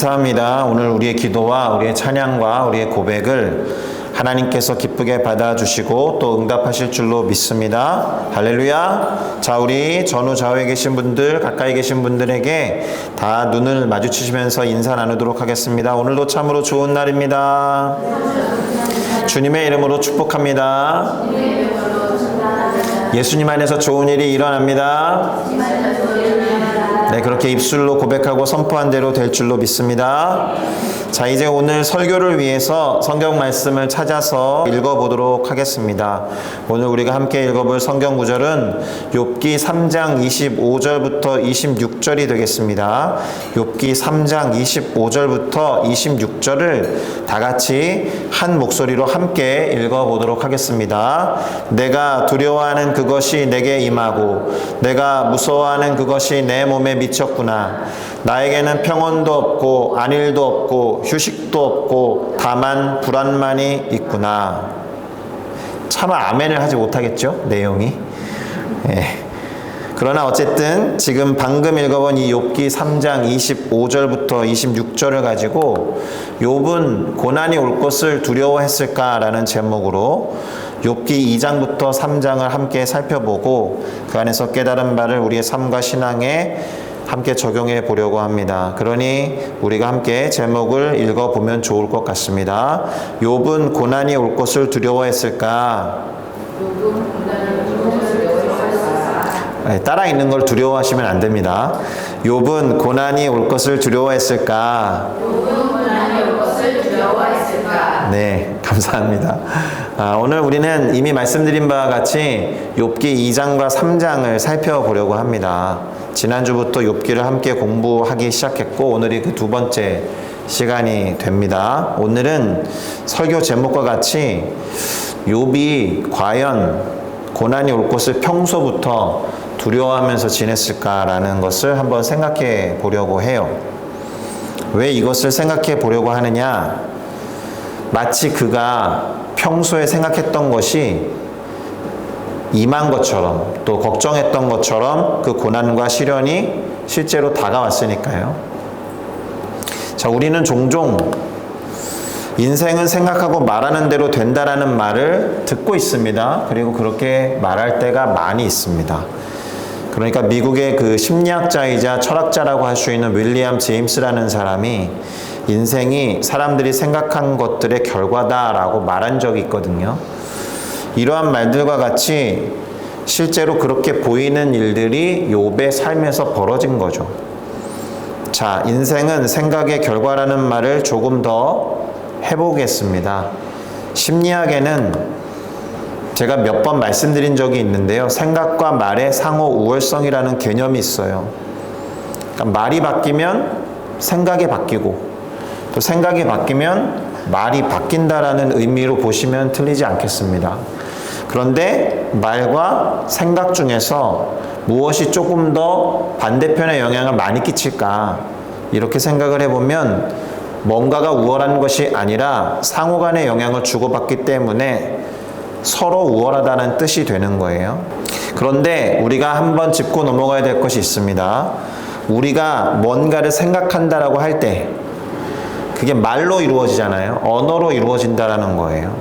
감사합니다. 오늘 우리의 기도와 우리의 찬양과 우리의 고백을 하나님께서 기쁘게 받아주시고 또 응답하실 줄로 믿습니다. 할렐루야. 자, 우리 전후 좌우에 계신 분들, 가까이 계신 분들에게 다 눈을 마주치시면서 인사 나누도록 하겠습니다. 오늘도 참으로 좋은 날입니다. 주님의 이름으로 축복합니다. 예수님 안에서 좋은 일이 일어납니다. 네, 그렇게 입술로 고백하고 선포한 대로 될 줄로 믿습니다. 자, 이제 오늘 설교를 위해서 성경 말씀을 찾아서 읽어보도록 하겠습니다. 오늘 우리가 함께 읽어볼 성경 구절은 욥기 3장 25절부터 26절이 되겠습니다. 욥기 3장 25절부터 26절을 다 같이 한 목소리로 함께 읽어보도록 하겠습니다. 내가 두려워하는 그것이 내게 임하고 내가 무서워하는 그것이 내 몸에 미쳤구나. 나에게는 평온도 없고 안일도 없고 휴식도 없고 다만 불안만이 있구나. 차마 아멘을 하지 못하겠죠, 내용이. 그러나 어쨌든 지금 방금 읽어본 이 욥기 3장 25절부터 26절을 가지고 욥은 고난이 올 것을 두려워했을까라는 제목으로 욥기 2장부터 3장을 함께 살펴보고 그 안에서 깨달은 바를 우리의 삶과 신앙에 함께 적용해 보려고 합니다. 그러니 우리가 함께 제목을 읽어보면 좋을 것 같습니다. 욥은 고난이 올 것을 두려워했을까? 따라 읽는 걸 두려워하시면 안 됩니다. 욥은 고난이 올 것을 두려워했을까? 네, 감사합니다. 오늘 우리는 이미 말씀드린 바와 같이 욥기 2장과 3장을 살펴보려고 합니다. 지난주부터 욥기를 함께 공부하기 시작했고 오늘이 그 두 번째 시간이 됩니다. 오늘은 설교 제목과 같이 욥이 과연 고난이 올 것을 평소부터 두려워하면서 지냈을까라는 것을 한번 생각해 보려고 해요. 왜 이것을 생각해 보려고 하느냐? 마치 그가 평소에 생각했던 것이 임한 것처럼 또 걱정했던 것처럼 그 고난과 시련이 실제로 다가왔으니까요. 자, 우리는 종종 인생은 생각하고 말하는 대로 된다라는 말을 듣고 있습니다. 그리고 그렇게 말할 때가 많이 있습니다. 그러니까 미국의 그 심리학자이자 철학자라고 할 수 있는 윌리엄 제임스라는 사람이 인생이 사람들이 생각한 것들의 결과다라고 말한 적이 있거든요. 이러한 말들과 같이 실제로 그렇게 보이는 일들이 욥의 삶에서 벌어진 거죠. 자, 인생은 생각의 결과라는 말을 조금 더 해보겠습니다. 심리학에는 제가 몇 번 말씀드린 적이 있는데요. 생각과 말의 상호 우월성이라는 개념이 있어요. 그러니까 말이 바뀌면 생각이 바뀌고 또 생각이 바뀌면 말이 바뀐다라는 의미로 보시면 틀리지 않겠습니다. 그런데 말과 생각 중에서 무엇이 조금 더 반대편의 영향을 많이 끼칠까? 이렇게 생각을 해보면 뭔가가 우월한 것이 아니라 상호 간의 영향을 주고받기 때문에 서로 우월하다는 뜻이 되는 거예요. 그런데 우리가 한번 짚고 넘어가야 될 것이 있습니다. 우리가 뭔가를 생각한다라고 할 때 그게 말로 이루어지잖아요. 언어로 이루어진다라는 거예요.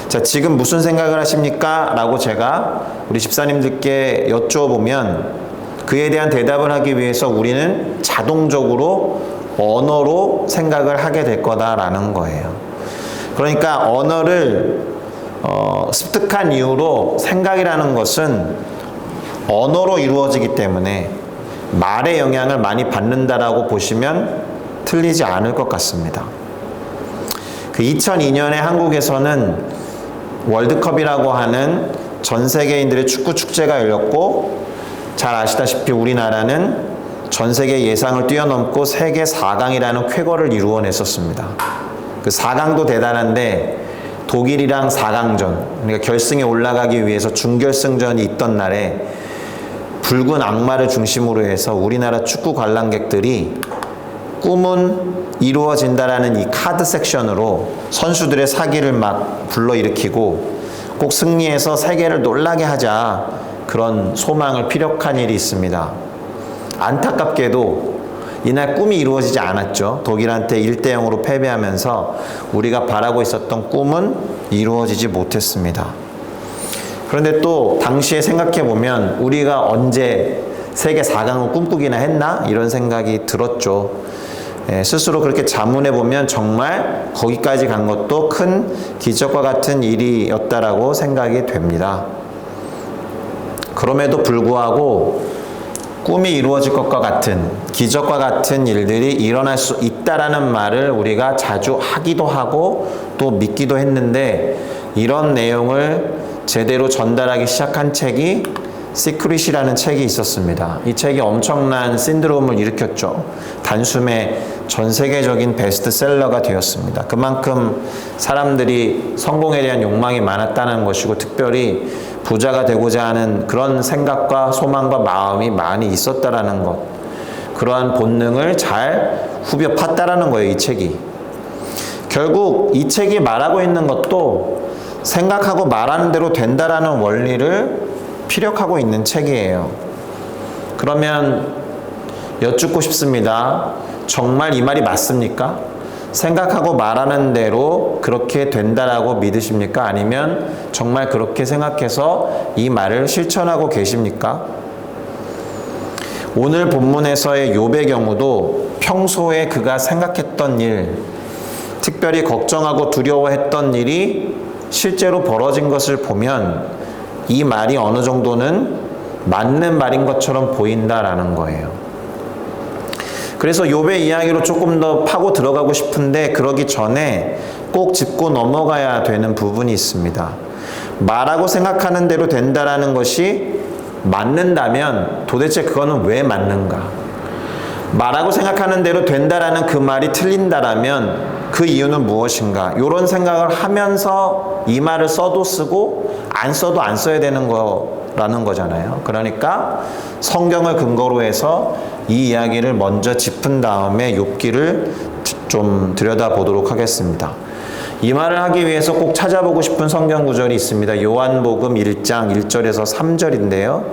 자, 지금 무슨 생각을 하십니까? 라고 제가 우리 집사님들께 여쭤보면 그에 대한 대답을 하기 위해서 우리는 자동적으로 언어로 생각을 하게 될 거다라는 거예요. 그러니까 언어를 습득한 이후로 생각이라는 것은 언어로 이루어지기 때문에 말의 영향을 많이 받는다라고 보시면 틀리지 않을 것 같습니다. 그 2002년에 한국에서는 월드컵이라고 하는 전 세계인들의 축구 축제가 열렸고 잘 아시다시피 우리나라는 전 세계 예상을 뛰어넘고 세계 4강이라는 쾌거를 이루어냈었습니다. 그 4강도 대단한데 독일이랑 4강전, 그러니까 결승에 올라가기 위해서 준결승전이 있던 날에 붉은 악마를 중심으로 해서 우리나라 축구 관람객들이 꿈은 이루어진다라는 이 카드 섹션으로 선수들의 사기를 막 불러일으키고 꼭 승리해서 세계를 놀라게 하자 그런 소망을 피력한 일이 있습니다. 안타깝게도 이날 꿈이 이루어지지 않았죠. 독일한테 1대0으로 패배하면서 우리가 바라고 있었던 꿈은 이루어지지 못했습니다. 그런데 또 당시에 생각해보면 우리가 언제 세계 4강을 꿈꾸기나 했나? 이런 생각이 들었죠. 스스로 그렇게 자문해보면 정말 거기까지 간 것도 큰 기적과 같은 일이었다라고 생각이 됩니다. 그럼에도 불구하고 꿈이 이루어질 것과 같은 기적과 같은 일들이 일어날 수 있다라는 말을 우리가 자주 하기도 하고 또 믿기도 했는데, 이런 내용을 제대로 전달하기 시작한 책이 시크릿이라는 책이 있었습니다. 이 책이 엄청난 신드롬을 일으켰죠. 단숨에 전 세계적인 베스트셀러가 되었습니다. 그만큼 사람들이 성공에 대한 욕망이 많았다는 것이고, 특별히 부자가 되고자 하는 그런 생각과 소망과 마음이 많이 있었다라는 것, 그러한 본능을 잘 후벼 팠다라는 거예요, 이 책이. 결국 이 책이 말하고 있는 것도 생각하고 말하는 대로 된다라는 원리를 피력하고 있는 책이에요. 그러면 여쭙고 싶습니다. 정말 이 말이 맞습니까? 생각하고 말하는 대로 그렇게 된다라고 믿으십니까? 아니면 정말 그렇게 생각해서 이 말을 실천하고 계십니까? 오늘 본문에서의 욥의 경우도 평소에 그가 생각했던 일, 특별히 걱정하고 두려워했던 일이 실제로 벌어진 것을 보면 이 말이 어느 정도는 맞는 말인 것처럼 보인다라는 거예요. 그래서 욥의 이야기로 조금 더 파고 들어가고 싶은데, 그러기 전에 꼭 짚고 넘어가야 되는 부분이 있습니다. 말하고 생각하는 대로 된다라는 것이 맞는다면 도대체 그거는 왜 맞는가? 말하고 생각하는 대로 된다라는 그 말이 틀린다라면 그 이유는 무엇인가? 이런 생각을 하면서 이 말을 써도 쓰고 안 써도 안 써야 되는 거라는 거잖아요. 그러니까 성경을 근거로 해서 이 이야기를 먼저 짚은 다음에 욥기를 좀 들여다보도록 하겠습니다. 이 말을 하기 위해서 꼭 찾아보고 싶은 성경 구절이 있습니다. 요한복음 1장 1절에서 3절인데요.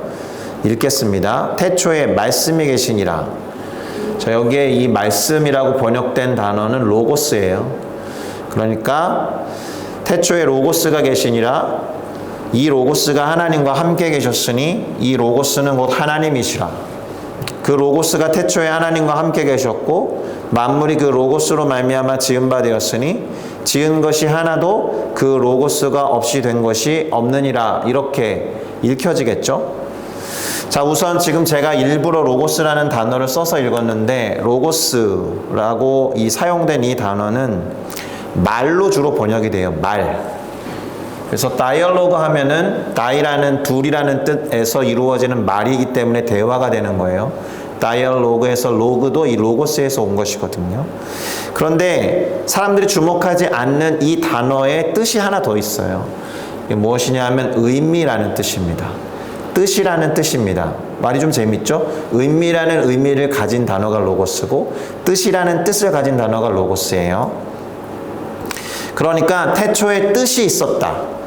읽겠습니다. 태초에 말씀이 계시니라. 자, 여기에 이 말씀이라고 번역된 단어는 로고스예요. 그러니까 태초에 로고스가 계시니라. 이 로고스가 하나님과 함께 계셨으니 이 로고스는 곧 하나님이시라. 그 로고스가 태초에 하나님과 함께 계셨고 만물이 그 로고스로 말미암아 지은 바 되었으니 지은 것이 하나도 그 로고스가 없이 된 것이 없느니라. 이렇게 읽혀지겠죠? 자, 우선 지금 제가 일부러 로고스라는 단어를 써서 읽었는데, 로고스라고 사용된 이 단어는 말로 주로 번역이 돼요. 말. 그래서 다이얼로그 하면은 다이라는 둘이라는 뜻에서 이루어지는 말이기 때문에 대화가 되는 거예요. 다이얼로그에서 로그도 이 로고스에서 온 것이거든요. 그런데 사람들이 주목하지 않는 이 단어의 뜻이 하나 더 있어요. 이게 무엇이냐 하면 의미라는 뜻입니다. 뜻이라는 뜻입니다. 말이 좀 재밌죠? 의미라는 의미를 가진 단어가 로고스고 뜻이라는 뜻을 가진 단어가 로고스예요. 그러니까 태초에 뜻이 있었다.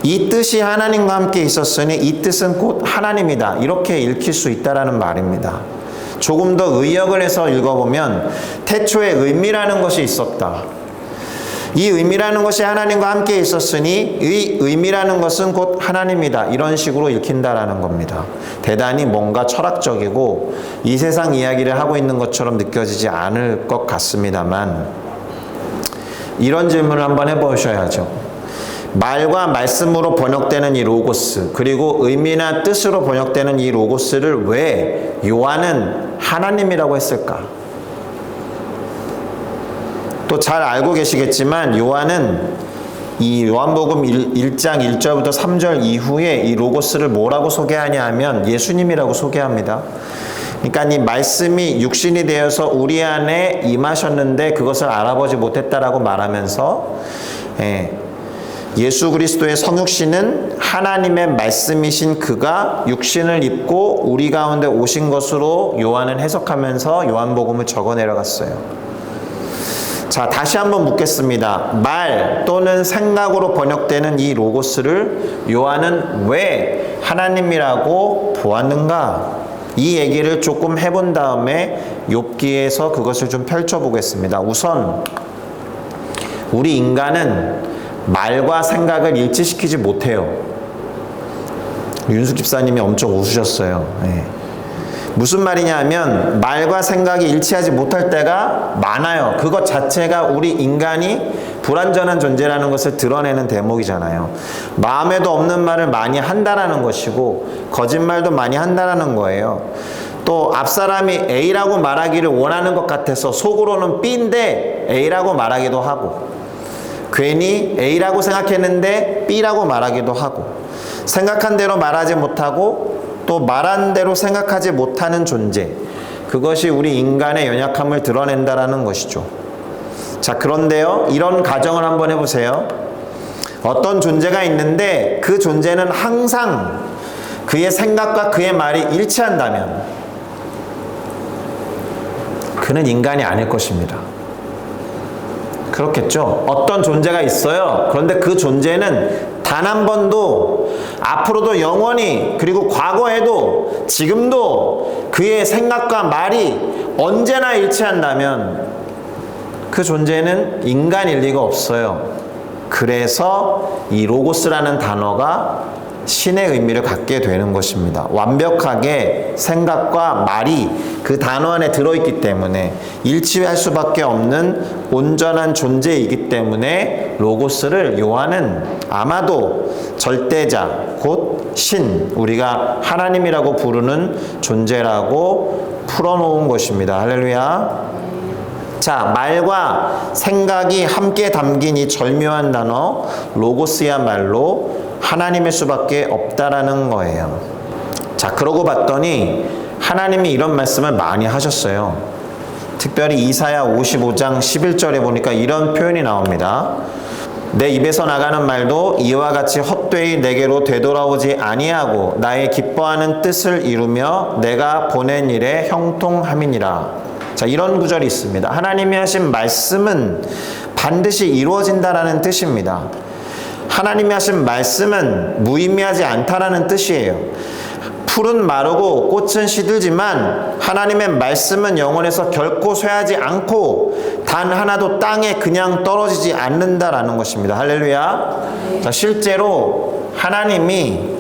이 뜻이 하나님과 함께 있었으니 이 뜻은 곧 하나님이다. 이렇게 읽힐 수 있다라는 말입니다. 조금 더 의역을 해서 읽어보면 태초에 의미라는 것이 있었다. 이 의미라는 것이 하나님과 함께 있었으니 이 의미라는 것은 곧 하나님이다. 이런 식으로 읽힌다라는 겁니다. 대단히 뭔가 철학적이고 이 세상 이야기를 하고 있는 것처럼 느껴지지 않을 것 같습니다만, 이런 질문을 한번 해보셔야죠. 말과 말씀으로 번역되는 이 로고스, 그리고 의미나 뜻으로 번역되는 이 로고스를 왜 요한은 하나님이라고 했을까? 또 잘 알고 계시겠지만 요한은 이 요한복음 1장 1절부터 3절 이후에 이 로고스를 뭐라고 소개하냐 하면 예수님이라고 소개합니다. 그러니까 이 말씀이 육신이 되어서 우리 안에 임하셨는데 그것을 알아보지 못했다라고 말하면서 예수 그리스도의 성육신은 하나님의 말씀이신 그가 육신을 입고 우리 가운데 오신 것으로 요한은 해석하면서 요한복음을 적어 내려갔어요. 자, 다시 한번 묻겠습니다. 말 또는 생각으로 번역되는 이 로고스를 요한은 왜 하나님이라고 보았는가? 이 얘기를 조금 해본 다음에 욥기에서 그것을 좀 펼쳐보겠습니다. 우선 우리 인간은 말과 생각을 일치시키지 못해요. 윤숙 집사님이 엄청 웃으셨어요. 네. 무슨 말이냐 하면 말과 생각이 일치하지 못할 때가 많아요. 그것 자체가 우리 인간이 불완전한 존재라는 것을 드러내는 대목이잖아요. 마음에도 없는 말을 많이 한다라는 것이고 거짓말도 많이 한다라는 거예요. 또 앞사람이 A라고 말하기를 원하는 것 같아서 속으로는 B인데 A라고 말하기도 하고, 괜히 A라고 생각했는데 B라고 말하기도 하고, 생각한 대로 말하지 못하고 또 말한 대로 생각하지 못하는 존재, 그것이 우리 인간의 연약함을 드러낸다라는 것이죠. 자, 그런데요, 이런 가정을 한번 해보세요. 어떤 존재가 있는데 그 존재는 항상 그의 생각과 그의 말이 일치한다면 그는 인간이 아닐 것입니다. 그렇겠죠? 어떤 존재가 있어요. 그런데 그 존재는 단 한 번도 앞으로도 영원히, 그리고 과거에도 지금도 그의 생각과 말이 언제나 일치한다면 그 존재는 인간일 리가 없어요. 그래서 이 로고스라는 단어가 신의 의미를 갖게 되는 것입니다. 완벽하게 생각과 말이 그 단어 안에 들어있기 때문에 일치할 수밖에 없는 온전한 존재이기 때문에 로고스를 요한은 아마도 절대자, 곧 신, 우리가 하나님이라고 부르는 존재라고 풀어놓은 것입니다. 할렐루야. 자, 말과 생각이 함께 담긴 이 절묘한 단어 로고스야말로 하나님일 수밖에 없다라는 거예요. 자, 그러고 봤더니 하나님이 이런 말씀을 많이 하셨어요. 특별히 이사야 55장 11절에 보니까 이런 표현이 나옵니다. 내 입에서 나가는 말도 이와 같이 헛되이 내게로 되돌아오지 아니하고 나의 기뻐하는 뜻을 이루며 내가 보낸 일에 형통함이니라. 자, 이런 구절이 있습니다. 하나님이 하신 말씀은 반드시 이루어진다라는 뜻입니다. 하나님이 하신 말씀은 무의미하지 않다라는 뜻이에요. 풀은 마르고 꽃은 시들지만 하나님의 말씀은 영원에서 결코 쇠하지 않고 단 하나도 땅에 그냥 떨어지지 않는다라는 것입니다. 할렐루야. 자, 실제로 하나님이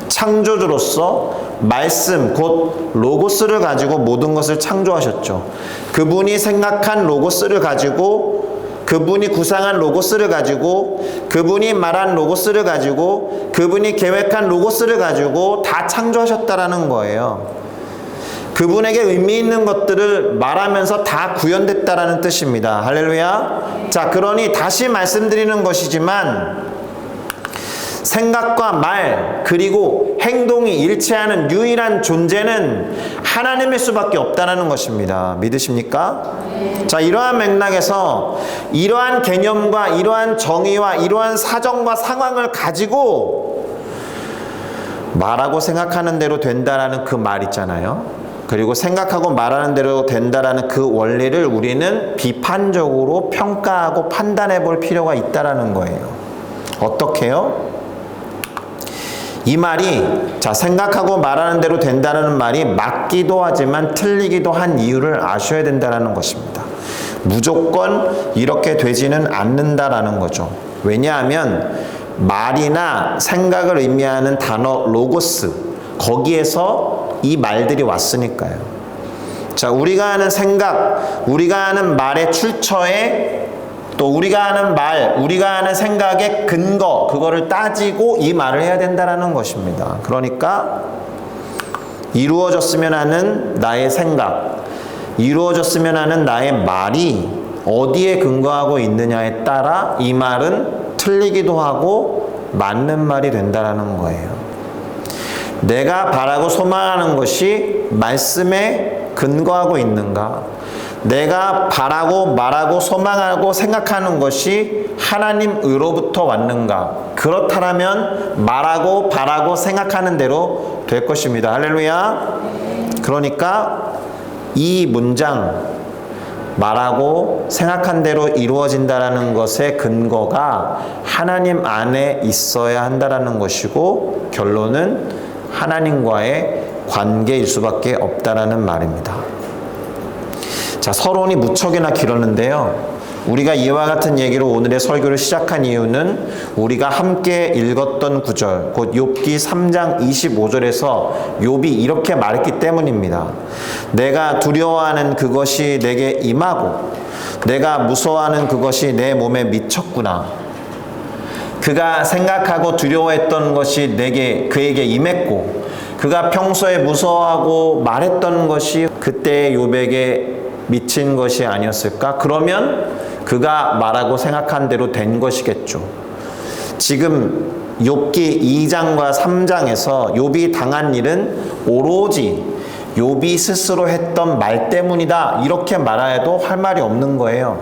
창조주로서 말씀, 곧 로고스를 가지고 모든 것을 창조하셨죠. 그분이 생각한 로고스를 가지고, 그분이 구상한 로고스를 가지고, 그분이 말한 로고스를 가지고, 그분이 계획한 로고스를 가지고 다 창조하셨다라는 거예요. 그분에게 의미 있는 것들을 말하면서 다 구현됐다라는 뜻입니다. 할렐루야. 자, 그러니 다시 말씀드리는 것이지만 생각과 말 그리고 행동이 일치하는 유일한 존재는 하나님일 수밖에 없다는 것입니다. 믿으십니까? 자, 이러한 맥락에서 이러한 개념과 이러한 정의와 이러한 사정과 상황을 가지고 말하고 생각하는 대로 된다라는 그 말 있잖아요. 그리고 생각하고 말하는 대로 된다라는 그 원리를 우리는 비판적으로 평가하고 판단해 볼 필요가 있다라는 거예요. 어떻게요? 이 말이, 자, 생각하고 말하는 대로 된다는 말이 맞기도 하지만 틀리기도 한 이유를 아셔야 된다는 것입니다. 무조건 이렇게 되지는 않는다라는 거죠. 왜냐하면 말이나 생각을 의미하는 단어 로고스, 거기에서 이 말들이 왔으니까요. 자, 우리가 하는 생각, 우리가 하는 말의 출처에 또 우리가 하는 말, 우리가 하는 생각의 근거, 그거를 따지고 이 말을 해야 된다는 것입니다. 그러니까 이루어졌으면 하는 나의 생각, 이루어졌으면 하는 나의 말이 어디에 근거하고 있느냐에 따라 이 말은 틀리기도 하고 맞는 말이 된다는 거예요. 내가 바라고 소망하는 것이 말씀에 근거하고 있는가? 내가 바라고 말하고 소망하고 생각하는 것이 하나님으로부터 왔는가? 그렇다면 말하고 바라고 생각하는 대로 될 것입니다. 할렐루야. 그러니까 이 문장, 말하고 생각한 대로 이루어진다라는 것의 근거가 하나님 안에 있어야 한다라는 것이고, 결론은 하나님과의 관계일 수밖에 없다라는 말입니다. 자, 서론이 무척이나 길었는데요. 우리가 이와 같은 얘기로 오늘의 설교를 시작한 이유는 우리가 함께 읽었던 구절, 곧 욥기 3장 25절에서 욥이 이렇게 말했기 때문입니다. 내가 두려워하는 그것이 내게 임하고 내가 무서워하는 그것이 내 몸에 미쳤구나. 그가 생각하고 두려워했던 것이 그에게 임했고 그가 평소에 무서워하고 말했던 것이 그때 욥에게 미친 것이 아니었을까? 그러면 그가 말하고 생각한 대로 된 것이겠죠. 지금 욥기 2장과 3장에서 욥이 당한 일은 오로지 욥이 스스로 했던 말 때문이다. 이렇게 말해도 할 말이 없는 거예요.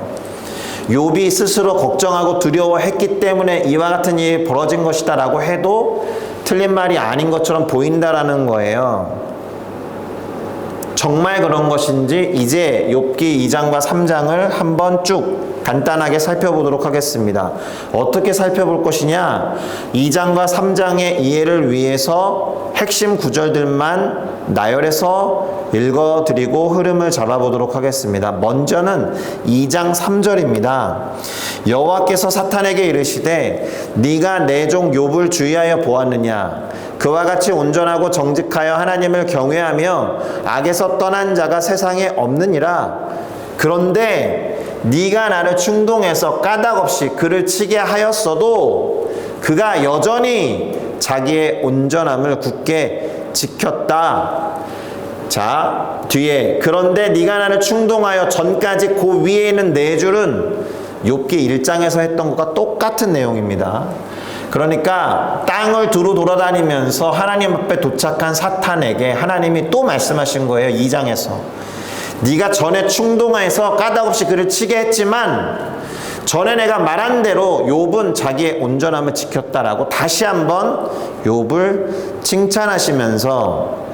욥이 스스로 걱정하고 두려워했기 때문에 이와 같은 일이 벌어진 것이다 라고 해도 틀린 말이 아닌 것처럼 보인다라는 거예요. 정말 그런 것인지 이제 욥기 2장과 3장을 한번 쭉 간단하게 살펴보도록 하겠습니다. 어떻게 살펴볼 것이냐? 2장과 3장의 이해를 위해서 핵심 구절들만 나열해서 읽어드리고 흐름을 잡아보도록 하겠습니다. 먼저는 2장 3절입니다. 여호와께서 사탄에게 이르시되 네가 내 종 욥을 주의하여 보았느냐? 그와 같이 온전하고 정직하여 하나님을 경외하며 악에서 떠난 자가 세상에 없느니라. 그런데 네가 나를 충동해서 까닭없이 그를 치게 하였어도 그가 여전히 자기의 온전함을 굳게 지켰다. 자, 뒤에 그런데 네가 나를 충동하여 전까지 그 위에 있는 네 줄은 욥기 1장에서 했던 것과 똑같은 내용입니다. 그러니까 땅을 두루 돌아다니면서 하나님 앞에 도착한 사탄에게 하나님이 또 말씀하신 거예요. 2장에서 네가 전에 충동해서 까닭없이 그를 치게 했지만 전에 내가 말한 대로 욥은 자기의 온전함을 지켰다라고 다시 한번 욥을 칭찬하시면서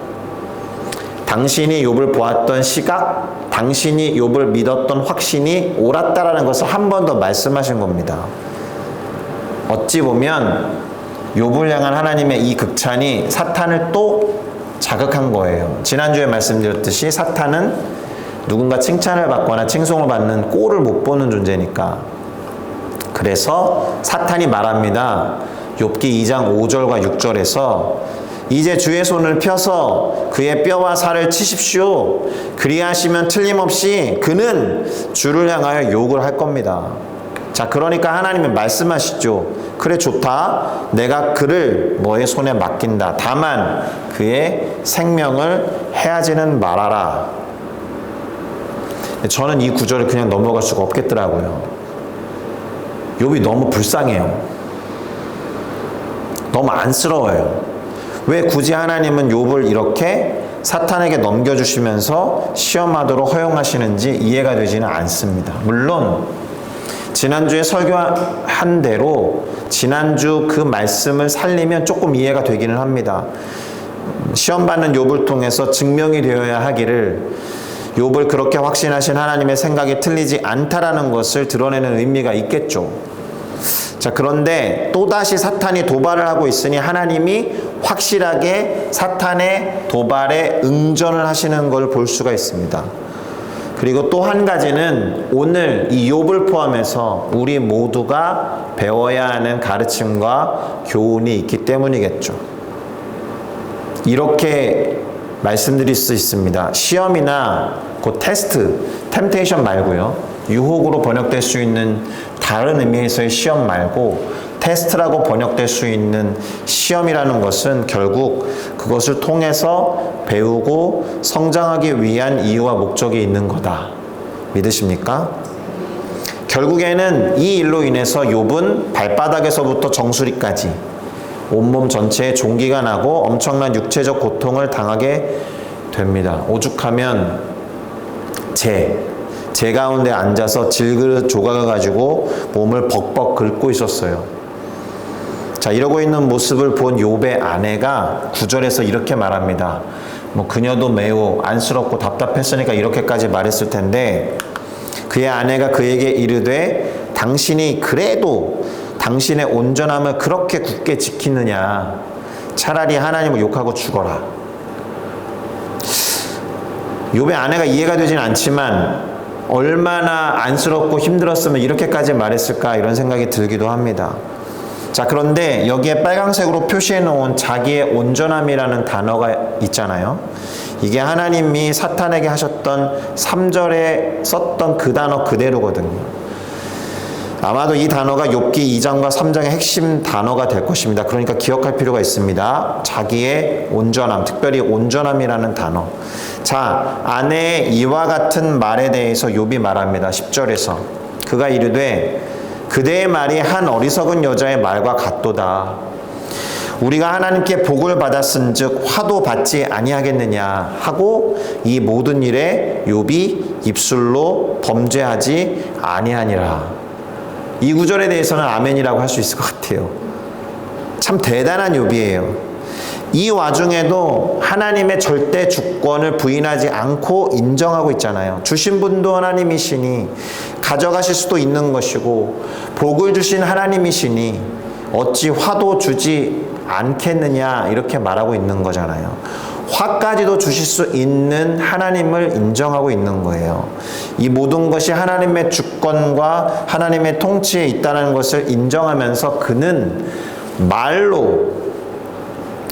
당신이 욥을 보았던 시각, 당신이 욥을 믿었던 확신이 옳았다라는 것을 한 번 더 말씀하신 겁니다. 어찌 보면 욥을 향한 하나님의 이 극찬이 사탄을 또 자극한 거예요. 지난주에 말씀드렸듯이 사탄은 누군가 칭찬을 받거나 칭송을 받는 꼴을 못 보는 존재니까. 그래서 사탄이 말합니다. 욥기 2장 5절과 6절에서 이제 주의 손을 펴서 그의 뼈와 살을 치십시오. 그리하시면 틀림없이 그는 주를 향하여 욕을 할 겁니다. 자, 그러니까 하나님은 말씀하시죠. 그래, 좋다. 내가 그를 너의 손에 맡긴다. 다만 그의 생명을 해하지는 말아라. 저는 이 구절을 그냥 넘어갈 수가 없겠더라고요. 욥이 너무 불쌍해요. 너무 안쓰러워요. 왜 굳이 하나님은 욥을 이렇게 사탄에게 넘겨주시면서 시험하도록 허용하시는지 이해가 되지는 않습니다. 물론 지난주에 설교한 대로 지난주 그 말씀을 살리면 조금 이해가 되기는 합니다. 시험받는 욥을 통해서 증명이 되어야 하기를 욥을 그렇게 확신하신 하나님의 생각이 틀리지 않다라는 것을 드러내는 의미가 있겠죠. 자, 그런데 또다시 사탄이 도발을 하고 있으니 하나님이 확실하게 사탄의 도발에 응전을 하시는 걸 볼 수가 있습니다. 그리고 또 한 가지는 오늘 이 욥을 포함해서 우리 모두가 배워야 하는 가르침과 교훈이 있기 때문이겠죠. 이렇게 말씀드릴 수 있습니다. 시험이나 그 테스트, 템테이션 말고요. 유혹으로 번역될 수 있는 다른 의미에서의 시험 말고 테스트라고 번역될 수 있는 시험이라는 것은 결국 그것을 통해서 배우고 성장하기 위한 이유와 목적이 있는 거다. 믿으십니까? 결국에는 이 일로 인해서 욥은 발바닥에서부터 정수리까지 온몸 전체에 종기가 나고 엄청난 육체적 고통을 당하게 됩니다. 오죽하면 재 가운데 앉아서 질그릇 조각을 가지고 몸을 벅벅 긁고 있었어요. 자, 이러고 있는 모습을 본 욥의 아내가 9절에서 이렇게 말합니다. 그녀도 매우 안쓰럽고 답답했으니까 이렇게까지 말했을 텐데 그의 아내가 그에게 이르되 당신이 그래도 당신의 온전함을 그렇게 굳게 지키느냐? 차라리 하나님을 욕하고 죽어라. 욥의 아내가 이해가 되진 않지만 얼마나 안쓰럽고 힘들었으면 이렇게까지 말했을까 이런 생각이 들기도 합니다. 자, 그런데 여기에 빨강색으로 표시해 놓은 자기의 온전함이라는 단어가 있잖아요. 이게 하나님이 사탄에게 하셨던 3절에 썼던 그 단어 그대로거든요. 아마도 이 단어가 욥기 2장과 3장의 핵심 단어가 될 것입니다. 그러니까 기억할 필요가 있습니다. 자기의 온전함, 특별히 온전함이라는 단어. 자, 아내의 이와 같은 말에 대해서 욥이 말합니다. 10절에서 그가 이르되 그대의 말이 한 어리석은 여자의 말과 같도다. 우리가 하나님께 복을 받았은즉 화도 받지 아니하겠느냐 하고 이 모든 일에 욥이 입술로 범죄하지 아니하니라. 이 구절에 대해서는 아멘이라고 할 수 있을 것 같아요. 참 대단한 욥이에요. 이 와중에도 하나님의 절대 주권을 부인하지 않고 인정하고 있잖아요. 주신 분도 하나님이시니 가져가실 수도 있는 것이고 복을 주신 하나님이시니 어찌 화도 주지 않겠느냐 이렇게 말하고 있는 거잖아요. 화까지도 주실 수 있는 하나님을 인정하고 있는 거예요. 이 모든 것이 하나님의 주권과 하나님의 통치에 있다는 것을 인정하면서 그는 말로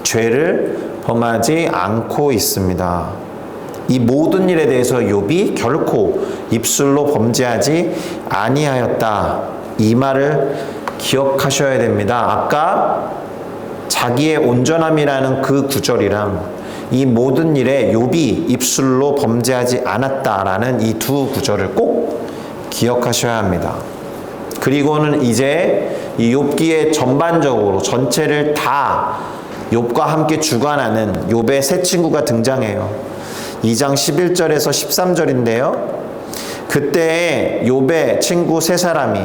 죄를 범하지 않고 있습니다. 이 모든 일에 대해서 욥이 결코 입술로 범죄하지 아니하였다. 이 말을 기억하셔야 됩니다. 아까 자기의 온전함이라는 그 구절이랑 이 모든 일에 욥이 입술로 범죄하지 않았다라는 이 두 구절을 꼭 기억하셔야 합니다. 그리고는 이제 이 욥기의 전반적으로 전체를 다 욥과 함께 주관하는 욥의 세 친구가 등장해요. 2장 11절에서 13절인데요. 그때 욥의 친구 세 사람이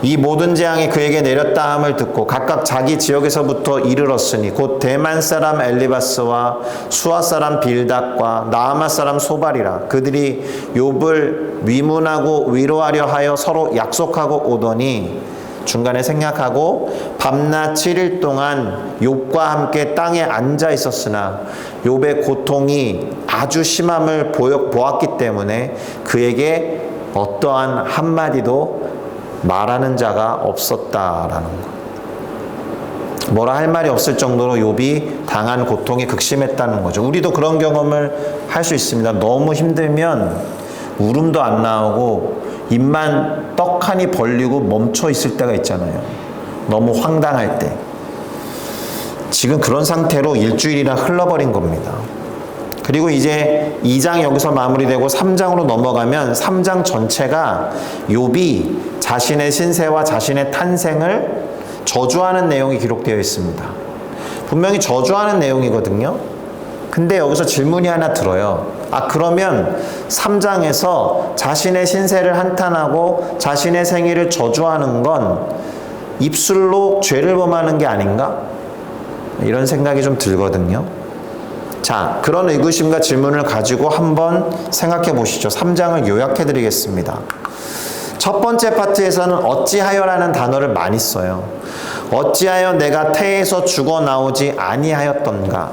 이 모든 재앙이 그에게 내렸다 함을 듣고 각각 자기 지역에서부터 이르렀으니 곧 대만 사람 엘리바스와 수아 사람 빌닷과 나아마 사람 소발이라. 그들이 욥을 위문하고 위로하려 하여 서로 약속하고 오더니 중간에 생략하고 밤낮 7일 동안 욥과 함께 땅에 앉아 있었으나 욥의 고통이 아주 심함을 보았기 때문에 그에게 어떠한 한마디도 말하는 자가 없었다라는 거. 뭐라 할 말이 없을 정도로 욥이 당한 고통이 극심했다는 거죠. 우리도 그런 경험을 할 수 있습니다. 너무 힘들면 울음도 안 나오고 입만 떡하니 벌리고 멈춰 있을 때가 있잖아요. 너무 황당할 때. 지금 그런 상태로 일주일이나 흘러버린 겁니다. 그리고 이제 2장 여기서 마무리되고 3장으로 넘어가면 3장 전체가 욥이 자신의 신세와 자신의 탄생을 저주하는 내용이 기록되어 있습니다. 분명히 저주하는 내용이거든요. 근데 여기서 질문이 하나 들어요. 그러면 3장에서 자신의 신세를 한탄하고 자신의 생일을 저주하는 건 입술로 죄를 범하는 게 아닌가? 이런 생각이 좀 들거든요. 자, 그런 의구심과 질문을 가지고 한번 생각해 보시죠. 3장을 요약해 드리겠습니다. 첫 번째 파트에서는 어찌하여라는 단어를 많이 써요. 어찌하여 내가 태에서 죽어 나오지 아니하였던가?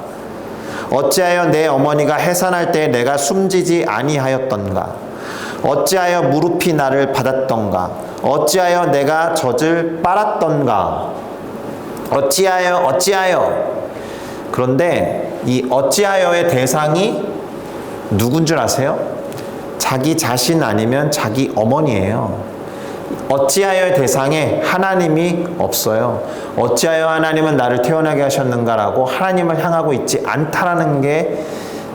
어찌하여 내 어머니가 해산할 때 내가 숨지지 아니하였던가? 어찌하여 무릎이 나를 받았던가? 어찌하여 내가 젖을 빨았던가? 어찌하여. 그런데 이 어찌하여의 대상이 누군 줄 아세요? 자기 자신 아니면 자기 어머니예요. 어찌하여의 대상에 하나님이 없어요. 어찌하여 하나님은 나를 태어나게 하셨는가라고 하나님을 향하고 있지 않다라는 게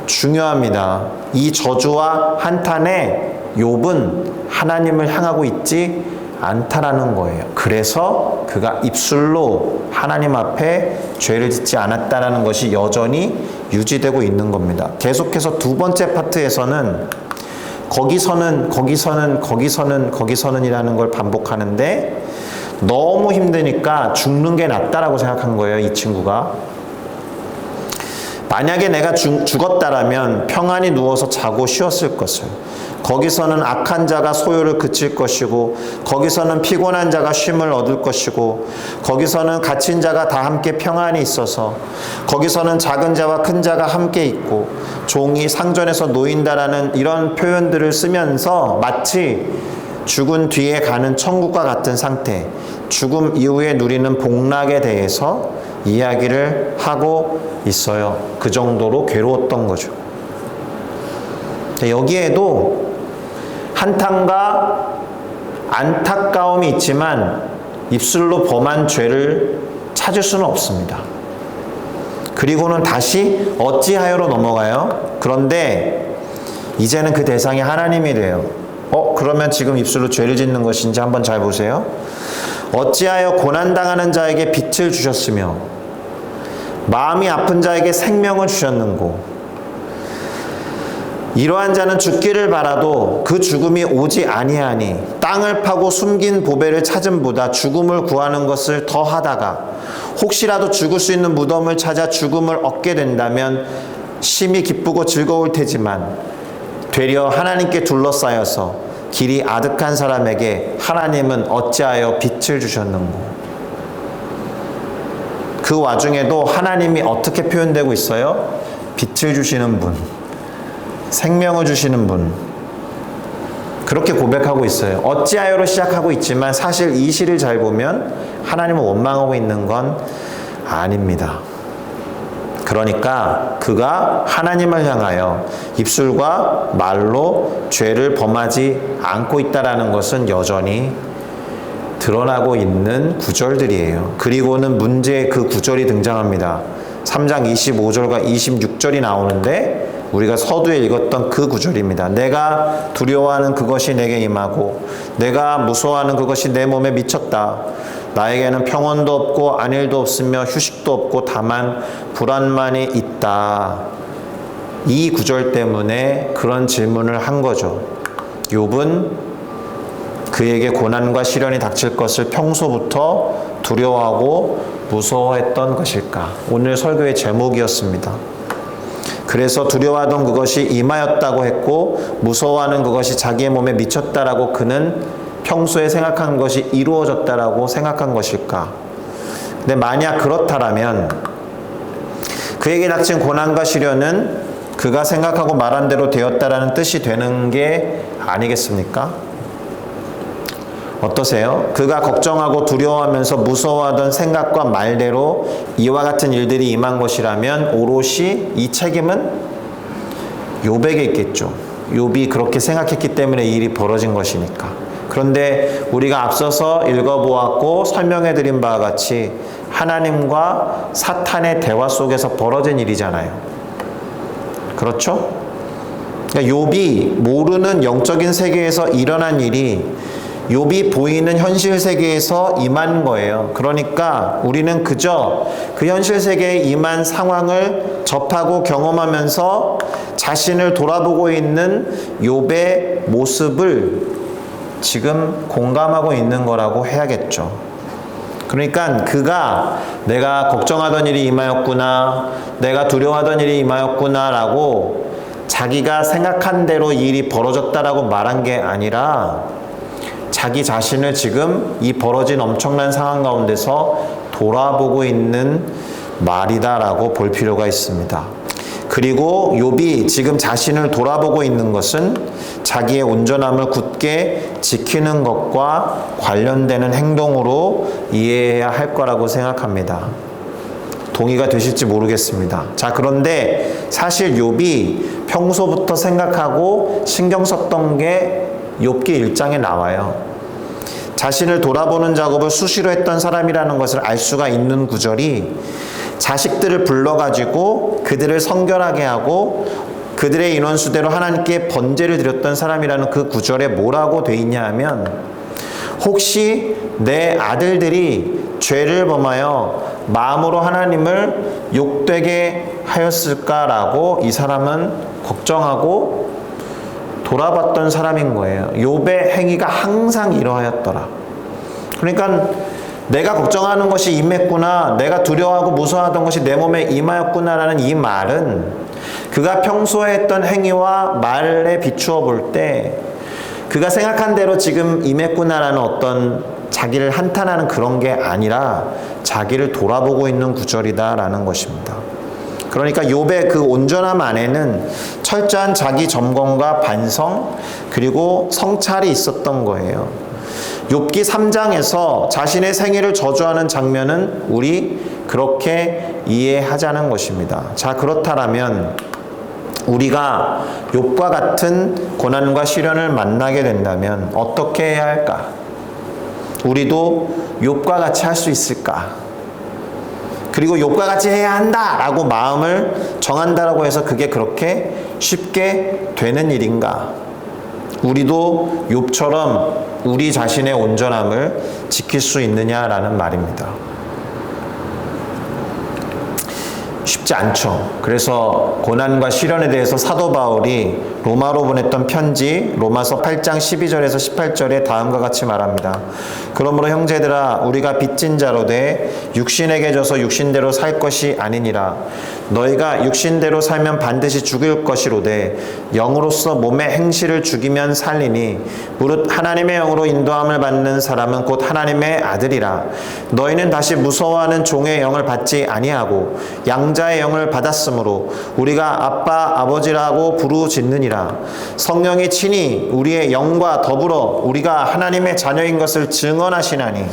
중요합니다. 이 저주와 한탄에 욥은 하나님을 향하고 있지 않다라는 거예요. 그래서 그가 입술로 하나님 앞에 죄를 짓지 않았다라는 것이 여전히 유지되고 있는 겁니다. 계속해서 두 번째 파트에서는 거기서는 이라는 걸 반복하는데 너무 힘드니까 죽는 게 낫다라고 생각한 거예요, 이 친구가. 만약에 내가 죽었다라면 평안히 누워서 자고 쉬었을 것을. 거기서는 악한 자가 소요를 그칠 것이고 거기서는 피곤한 자가 쉼을 얻을 것이고 거기서는 갇힌 자가 다 함께 평안이 있어서 거기서는 작은 자와 큰 자가 함께 있고 종이 상전에서 놓인다라는 이런 표현들을 쓰면서 마치 죽은 뒤에 가는 천국과 같은 상태, 죽음 이후에 누리는 복락에 대해서 이야기를 하고 있어요. 그 정도로 괴로웠던 거죠. 여기에도 한탄과 안타까움이 있지만 입술로 범한 죄를 찾을 수는 없습니다. 그리고는 다시 어찌하여로 넘어가요. 그런데 이제는 그 대상이 하나님이 돼요. 그러면 지금 입술로 죄를 짓는 것인지 한번 잘 보세요. 어찌하여 고난당하는 자에게 빛을 주셨으며 마음이 아픈 자에게 생명을 주셨는고 이러한 자는 죽기를 바라도 그 죽음이 오지 아니하니 땅을 파고 숨긴 보배를 찾음보다 죽음을 구하는 것을 더 하다가 혹시라도 죽을 수 있는 무덤을 찾아 죽음을 얻게 된다면 심히 기쁘고 즐거울 테지만 되려 하나님께 둘러싸여서 길이 아득한 사람에게 하나님은 어찌하여 빛을 주셨는고. 그 와중에도 하나님이 어떻게 표현되고 있어요? 빛을 주시는 분, 생명을 주시는 분, 그렇게 고백하고 있어요. 어찌하여로 시작하고 있지만 사실 이 시를 잘 보면 하나님을 원망하고 있는 건 아닙니다. 그러니까 그가 하나님을 향하여 입술과 말로 죄를 범하지 않고 있다는 것은 여전히 드러나고 있는 구절들이에요. 그리고는 문제의 그 구절이 등장합니다. 3장 25절과 26절이 나오는데 우리가 서두에 읽었던 그 구절입니다. 내가 두려워하는 그것이 내게 임하고 내가 무서워하는 그것이 내 몸에 미쳤다. 나에게는 평온도 없고 안일도 없으며 휴식도 없고 다만 불안만이 있다. 이 구절 때문에 그런 질문을 한 거죠. 욥은 그에게 고난과 시련이 닥칠 것을 평소부터 두려워하고 무서워했던 것일까? 오늘 설교의 제목이었습니다. 그래서 두려워하던 그것이 임하였다고 했고 무서워하는 그것이 자기의 몸에 미쳤다라고 그는 평소에 생각한 것이 이루어졌다라고 생각한 것일까? 근데 만약 그렇다라면 그에게 닥친 고난과 시련은 그가 생각하고 말한 대로 되었다라는 뜻이 되는 게 아니겠습니까? 어떠세요? 그가 걱정하고 두려워하면서 무서워하던 생각과 말대로 이와 같은 일들이 임한 것이라면 오롯이 이 책임은 욥에게 있겠죠. 욥이 그렇게 생각했기 때문에 이 일이 벌어진 것이니까. 그런데 우리가 앞서서 읽어보았고 설명해드린 바와 같이 하나님과 사탄의 대화 속에서 벌어진 일이잖아요. 그렇죠? 그러니까 욥이 모르는 영적인 세계에서 일어난 일이 욥이 보이는 현실 세계에서 임한 거예요. 그러니까 우리는 그저 그 현실 세계에 임한 상황을 접하고 경험하면서 자신을 돌아보고 있는 욥의 모습을 지금 공감하고 있는 거라고 해야겠죠. 그러니까 그가 내가 걱정하던 일이 임하였구나, 내가 두려워하던 일이 임하였구나 라고 자기가 생각한 대로 이 일이 벌어졌다라고 말한 게 아니라 자기 자신을 지금 이 벌어진 엄청난 상황 가운데서 돌아보고 있는 말이다라고 볼 필요가 있습니다. 그리고 욥이 지금 자신을 돌아보고 있는 것은 자기의 온전함을 굳게 지키는 것과 관련되는 행동으로 이해해야 할 거라고 생각합니다. 동의가 되실지 모르겠습니다. 자, 그런데 사실 욥이 평소부터 생각하고 신경 썼던 게 욥기 1장에 나와요. 자신을 돌아보는 작업을 수시로 했던 사람이라는 것을 알 수가 있는 구절이 자식들을 불러가지고 그들을 성결하게 하고 그들의 인원수대로 하나님께 번제를 드렸던 사람이라는 그 구절에 뭐라고 돼 있냐 하면 혹시 내 아들들이 죄를 범하여 마음으로 하나님을 욕되게 하였을까라고 이 사람은 걱정하고 돌아봤던 사람인 거예요. 욥의 행위가 항상 이러하였더라. 그러니까 내가 걱정하는 것이 임했구나, 내가 두려워하고 무서워하던 것이 내 몸에 임하였구나라는 이 말은 그가 평소에 했던 행위와 말에 비추어 볼 때 그가 생각한 대로 지금 임했구나라는 어떤 자기를 한탄하는 그런 게 아니라 자기를 돌아보고 있는 구절이다라는 것입니다. 그러니까 욥의 그 온전함 안에는 철저한 자기 점검과 반성 그리고 성찰이 있었던 거예요. 욥기 3장에서 자신의 생애를 저주하는 장면은 우리 그렇게 이해하자는 것입니다. 자, 그렇다면 우리가 욥과 같은 고난과 시련을 만나게 된다면 어떻게 해야 할까? 우리도 욥과 같이 할 수 있을까? 그리고 욥과 같이 해야 한다라고 마음을 정한다라고 해서 그게 그렇게 쉽게 되는 일인가? 우리도 욥처럼 우리 자신의 온전함을 지킬 수 있느냐라는 말입니다. 쉽지 않죠. 그래서 고난과 시련에 대해서 사도 바울이 로마로 보냈던 편지 로마서 8장 12절에서 18절에 다음과 같이 말합니다. 그러므로 형제들아 우리가 빚진 자로 돼 육신에게 져서 육신대로 살 것이 아니니라. 너희가 육신대로 살면 반드시 죽을 것이로되 영으로서 몸의 행실을 죽이면 살리니 무릇 하나님의 영으로 인도함을 받는 사람은 곧 하나님의 아들이라. 너희는 다시 무서워하는 종의 영을 받지 아니하고 양자의 영을 받았으므로 우리가 아빠 아버지라고 부르짖느니라. 성령이 친히 우리의 영과 더불어 우리가 하나님의 자녀인 것을 증언하시나니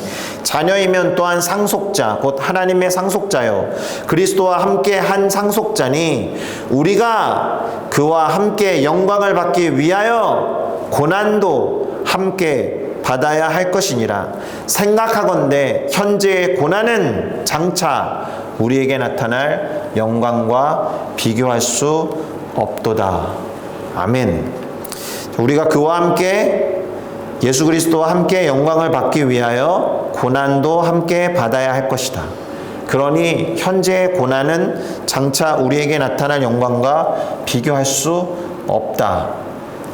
자녀이면 또한 상속자 곧 하나님의 상속자요 그리스도와 함께 한 상속자니 우리가 그와 함께 영광을 받기 위하여 고난도 함께 받아야 할 것이니라. 생각하건대 현재의 고난은 장차 우리에게 나타날 영광과 비교할 수 없도다. 아멘. 우리가 그와 함께 예수 그리스도와 함께 영광을 받기 위하여 고난도 함께 받아야 할 것이다. 그러니 현재의 고난은 장차 우리에게 나타날 영광과 비교할 수 없다.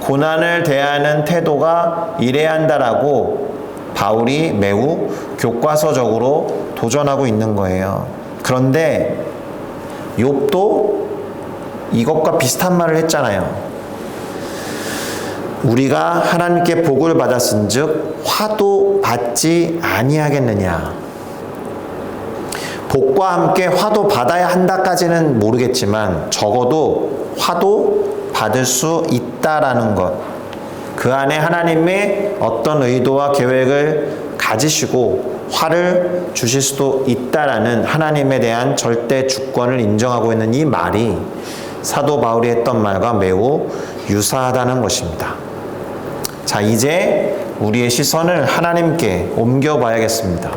고난을 대하는 태도가 이래야 한다라고 바울이 매우 교과서적으로 도전하고 있는 거예요. 그런데 욥도 이것과 비슷한 말을 했잖아요. 우리가 하나님께 복을 받았은즉 화도 받지 아니하겠느냐. 복과 함께 화도 받아야 한다까지는 모르겠지만 적어도 화도 받을 수 있다라는 것. 그 안에 하나님의 어떤 의도와 계획을 가지시고 화를 주실 수도 있다라는 하나님에 대한 절대 주권을 인정하고 있는 이 말이 사도 바울이 했던 말과 매우 유사하다는 것입니다. 자, 이제 우리의 시선을 하나님께 옮겨봐야겠습니다.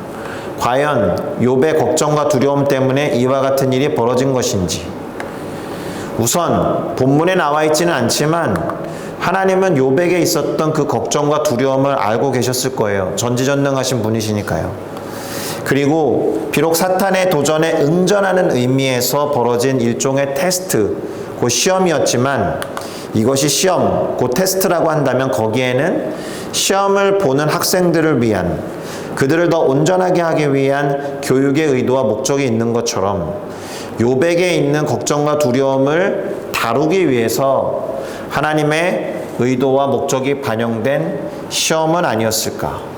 과연 욥의 걱정과 두려움 때문에 이와 같은 일이 벌어진 것인지. 우선 본문에 나와 있지는 않지만 하나님은 욥에게 있었던 그 걱정과 두려움을 알고 계셨을 거예요. 전지전능하신 분이시니까요. 그리고 비록 사탄의 도전에 응전하는 의미에서 벌어진 일종의 테스트, 그 시험이었지만 이것이 시험, 그 테스트라고 한다면 거기에는 시험을 보는 학생들을 위한, 그들을 더 온전하게 하기 위한 교육의 의도와 목적이 있는 것처럼 욥에게 있는 걱정과 두려움을 다루기 위해서 하나님의 의도와 목적이 반영된 시험은 아니었을까?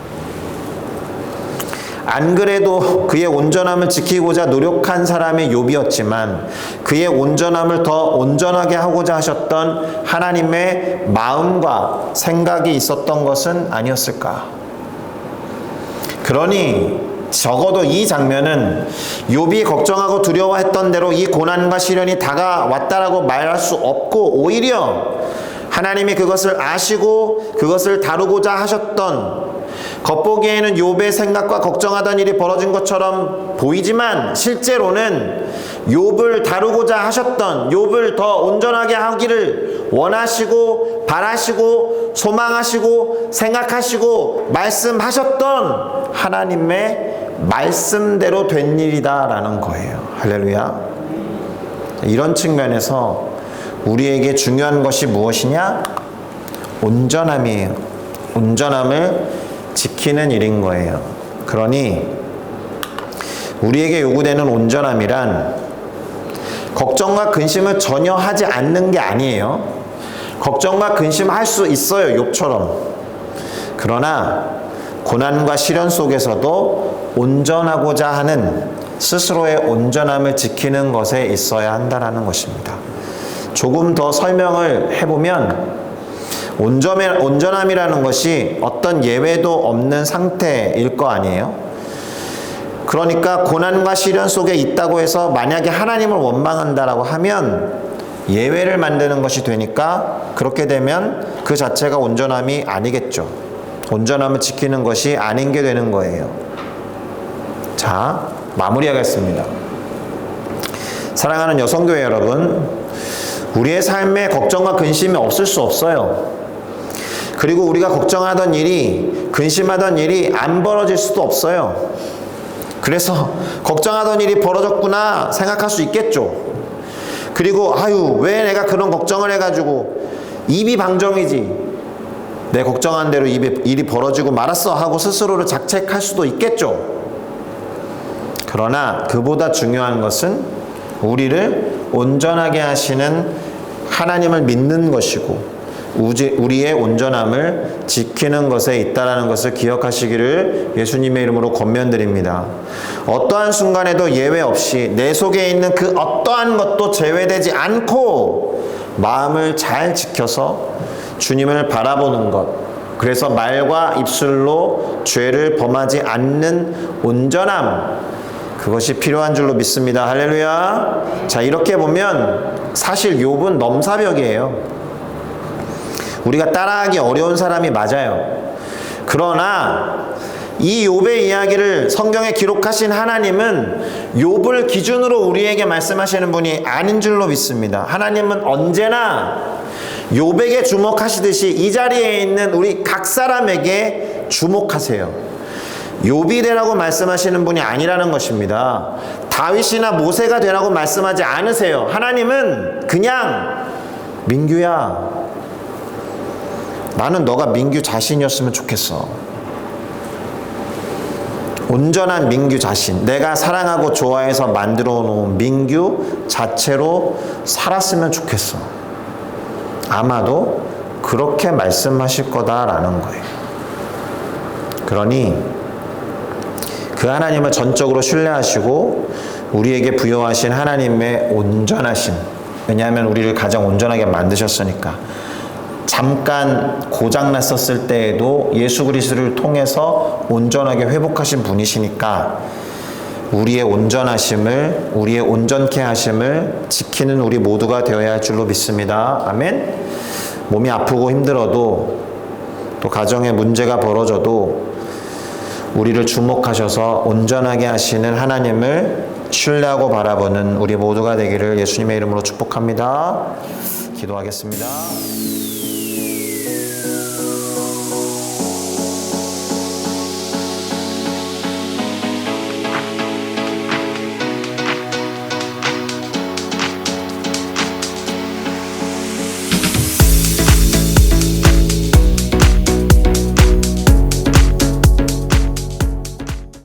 안 그래도 그의 온전함을 지키고자 노력한 사람이 욥이었지만 그의 온전함을 더 온전하게 하고자 하셨던 하나님의 마음과 생각이 있었던 것은 아니었을까? 그러니 적어도 이 장면은 욥이 걱정하고 두려워했던 대로 이 고난과 시련이 다가왔다라고 말할 수 없고 오히려 하나님이 그것을 아시고 그것을 다루고자 하셨던, 겉보기에는 욥의 생각과 걱정하던 일이 벌어진 것처럼 보이지만 실제로는 욥을 다루고자 하셨던, 욥을 더 온전하게 하기를 원하시고 바라시고 소망하시고 생각하시고 말씀하셨던 하나님의 말씀대로 된 일이다라는 거예요. 할렐루야. 이런 측면에서 우리에게 중요한 것이 무엇이냐? 온전함이에요. 온전함을 지키는 일인 거예요. 그러니 우리에게 요구되는 온전함이란 걱정과 근심을 전혀 하지 않는 게 아니에요. 걱정과 근심할 수 있어요, 욥처럼. 그러나 고난과 시련 속에서도 온전하고자 하는 스스로의 온전함을 지키는 것에 있어야 한다는 것입니다. 조금 더 설명을 해보면 온전함이라는 것이 어떤 예외도 없는 상태일 거 아니에요? 그러니까 고난과 시련 속에 있다고 해서 만약에 하나님을 원망한다라고 하면 예외를 만드는 것이 되니까 그렇게 되면 그 자체가 온전함이 아니겠죠. 온전함을 지키는 것이 아닌 게 되는 거예요. 자, 마무리하겠습니다. 사랑하는 여성교회 여러분, 우리의 삶에 걱정과 근심이 없을 수 없어요. 그리고 우리가 걱정하던 일이, 근심하던 일이 안 벌어질 수도 없어요. 그래서 걱정하던 일이 벌어졌구나 생각할 수 있겠죠. 그리고 아유, 왜 내가 그런 걱정을 해가지고 입이 방정이지, 내 걱정한 대로 일이 벌어지고 말았어 하고 스스로를 자책할 수도 있겠죠. 그러나 그보다 중요한 것은 우리를 온전하게 하시는 하나님을 믿는 것이고 우리의 온전함을 지키는 것에 있다는 것을 기억하시기를 예수님의 이름으로 권면드립니다. 어떠한 순간에도 예외 없이 내 속에 있는 그 어떠한 것도 제외되지 않고 마음을 잘 지켜서 주님을 바라보는 것, 그래서 말과 입술로 죄를 범하지 않는 온전함, 그것이 필요한 줄로 믿습니다. 할렐루야. 자, 이렇게 보면 사실 욥은 넘사벽이에요. 우리가 따라하기 어려운 사람이 맞아요. 그러나 이 욥의 이야기를 성경에 기록하신 하나님은 욥을 기준으로 우리에게 말씀하시는 분이 아닌 줄로 믿습니다. 하나님은 언제나 욥에게 주목하시듯이 이 자리에 있는 우리 각 사람에게 주목하세요. 욥이 되라고 말씀하시는 분이 아니라는 것입니다. 다윗이나 모세가 되라고 말씀하지 않으세요. 하나님은 그냥 민규야, 나는 너가 민규 자신이었으면 좋겠어. 온전한 민규 자신, 내가 사랑하고 좋아해서 만들어 놓은 민규 자체로 살았으면 좋겠어. 아마도 그렇게 말씀하실 거다라는 거예요. 그러니 그 하나님을 전적으로 신뢰하시고 우리에게 부여하신 하나님의 온전하심, 왜냐하면 우리를 가장 온전하게 만드셨으니까, 잠깐 고장났었을 때에도 예수 그리스도를 통해서 온전하게 회복하신 분이시니까 우리의 온전하심을, 우리의 온전케 하심을 지키는 우리 모두가 되어야 할 줄로 믿습니다. 아멘. 몸이 아프고 힘들어도, 또 가정에 문제가 벌어져도 우리를 주목하셔서 온전하게 하시는 하나님을 신뢰하고 바라보는 우리 모두가 되기를 예수님의 이름으로 축복합니다. 기도하겠습니다.